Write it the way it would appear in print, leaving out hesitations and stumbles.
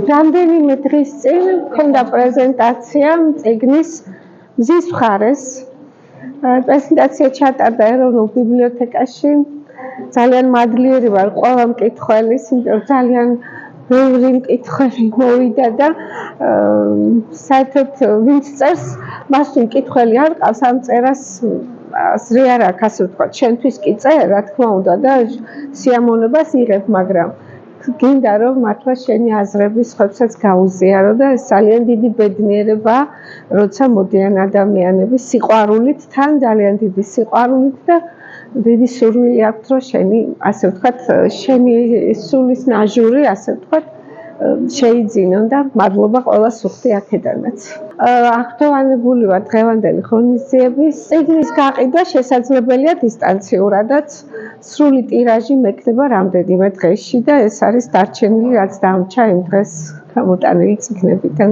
რამდენიმე დღის წინ მქონდა პრეზენტაცია წიგნის მზის მხარეს. პრეზენტაცია ჩატარდა ეროვნულ ბიბლიოთეკაში. ძალიან მადლიერი ვარ ყველა მკითხველის, იმიტომ რომ ძალიან ბევრი მკითხველი მოვიდა და საერთოდ ვინც წერს, მას თუ მკითხველი არ ყავს, ამ წერას ზრე არ აქვს, ასე ვთქვათ, შენთვის კი წერ, რა თქმა უნდა და სიამოვნებას იღებ, მაგრამ გინდა რომ მართლა შენი აზრები სხვებსაც გაუზიარო და ეს ძალიან დიდი ბედნიერება, როცა მოდიან ადამიანები სიყვარულით, თან ძალიან დიდი სიყვარულით და დიდი სურვილი აქვს, რომ შენი, ასე ვთქვათ, შენი სულის ნაჟური, ასე ვთქვათ, შეიძინონ და მადლობა ყველა სუხთი აქედანაც. აღფრთოვანებული ვარ დღევანდელი ღონისძიების წიგნის გაყიდვა შესაძლებელია დისტანციურადაც. სრული ტირაჟი მექნება რამდენიმე დღეში და ეს არის დარჩენილი, რაც დამრჩა იმ დღეს გამოტანილი წიგნებიდან.